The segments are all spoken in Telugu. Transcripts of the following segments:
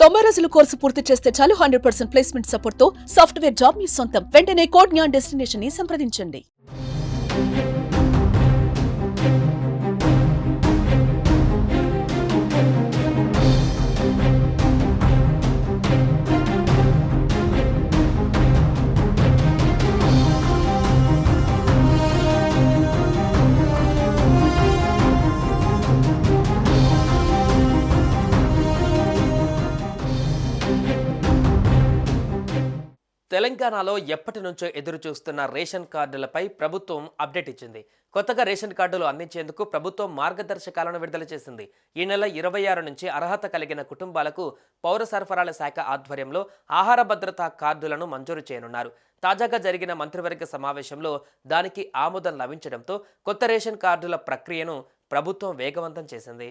90 రోజుల కోర్సు పూర్తి చేస్తే చాలు 100% ప్లేస్మెంట్ సపోర్ట్ తో సాఫ్ట్వేర్ జాబ్ మీ సొంతం. వెంటనే కోడ్ జ్ఞాన్ డెస్టినేషన్ ని సంప్రదించండి. తెలంగాణలో ఎప్పటి నుంచో ఎదురు చూస్తున్న రేషన్ కార్డులపై ప్రభుత్వం అప్డేట్ ఇచ్చింది. కొత్తగా రేషన్ కార్డులు అందించేందుకు ప్రభుత్వం మార్గదర్శకాలను విడుదల చేసింది. ఈ నెల 26 నుంచి అర్హత కలిగిన కుటుంబాలకు పౌర సరఫరాల శాఖ ఆధ్వర్యంలో ఆహార భద్రతా కార్డులను మంజూరు చేయనున్నారు. తాజాగా జరిగిన మంత్రివర్గ సమావేశంలో దానికి ఆమోదం లభించడంతో కొత్త రేషన్ కార్డుల ప్రక్రియను ప్రభుత్వం వేగవంతం చేసింది.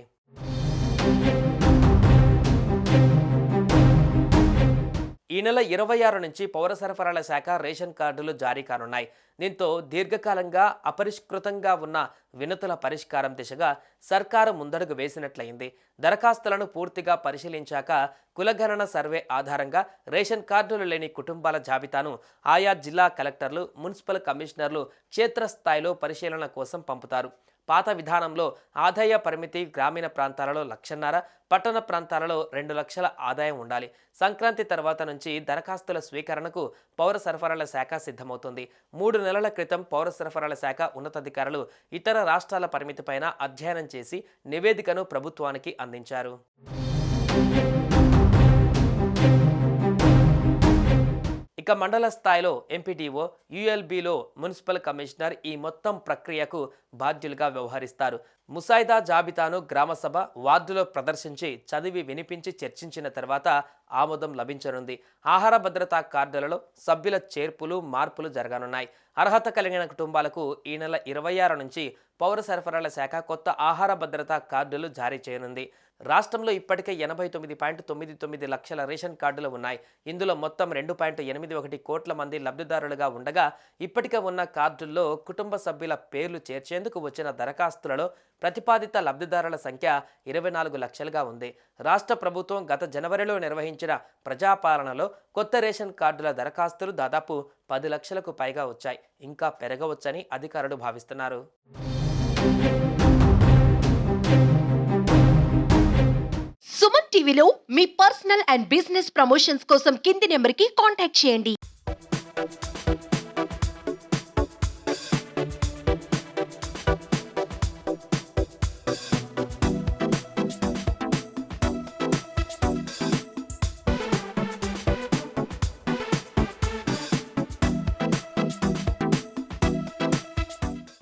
ఈ నెల 26 నుంచి పౌర సరఫరాల శాఖ రేషన్ కార్డులు జారీ కానున్నాయి. దీంతో దీర్ఘకాలంగా అపరిష్కృతంగా ఉన్న వినతుల పరిష్కారం దిశగా సర్కారు ముందడుగు వేసినట్లయింది. దరఖాస్తులను పూర్తిగా పరిశీలించాక కులగణన సర్వే ఆధారంగా రేషన్ కార్డులు లేని కుటుంబాల జాబితాను ఆయా జిల్లా కలెక్టర్లు, మున్సిపల్ కమిషనర్లు క్షేత్రస్థాయిలో పరిశీలన కోసం పంపుతారు. పాత విధానంలో ఆదాయ పరిమితి గ్రామీణ ప్రాంతాలలో 1,50,000, పట్టణ ప్రాంతాలలో 2 లక్షల ఆదాయం ఉండాలి. సంక్రాంతి తర్వాత నుంచి దరఖాస్తుల స్వీకరణకు పౌర సరఫరాల శాఖ సిద్ధమవుతుంది. 3 నెలల క్రితం పౌర సరఫరాల శాఖ ఉన్నతాధికారులు ఇతర రాష్ట్రాల పరిమితిపైన అధ్యయనం చేసి నివేదికను ప్రభుత్వానికి అందించారు. ఇక మండల స్థాయిలో ఎంపీడీఓ, యుఎల్బీలో మున్సిపల్ కమిషనర్ ఈ మొత్తం ప్రక్రియకు బాధ్యులుగా వ్యవహరిస్తారు. ముసాయిదా జాబితాను గ్రామసభ, వార్డులో ప్రదర్శించి చదివి వినిపించి చర్చించిన తర్వాత ఆమోదం లభించనుంది. ఆహార భద్రతా కార్డులలో సభ్యుల చేర్పులు, మార్పులు జరగనున్నాయి. అర్హత కలిగిన కుటుంబాలకు ఈ నెల 26 నుంచి పౌర సరఫరాల శాఖ కొత్త ఆహార భద్రతా కార్డులు జారీ చేయనుంది. రాష్ట్రంలో ఇప్పటికే 89.99 లక్షల రేషన్ కార్డులు ఉన్నాయి. ఇందులో మొత్తం 2.81 కోట్ల మంది లబ్ధిదారులుగా ఉండగా, ఇప్పటికే ఉన్న కార్డుల్లో కుటుంబ సభ్యుల పేర్లు చేర్చేందుకు వచ్చిన దరఖాస్తులలో ప్రతిపాదిత లబ్ధిదారుల సంఖ్య 24 లక్షలుగా ఉంది. రాష్ట్ర ప్రభుత్వం గత జనవరిలో నిర్వహించిన ప్రజాపాలనలో కొత్త రేషన్ కార్డుల దరఖాస్తులు దాదాపు 10 లక్షలకు పైగా వచ్చాయి. ఇంకా పెరగవచ్చని అధికారులు భావిస్తున్నారు. సుమన్ టీవీలో మీ పర్సనల్ అండ్ బిజినెస్ ప్రమోషన్స్ కోసం కింది నెంబర్కి కాంటాక్ట్ చేయండి.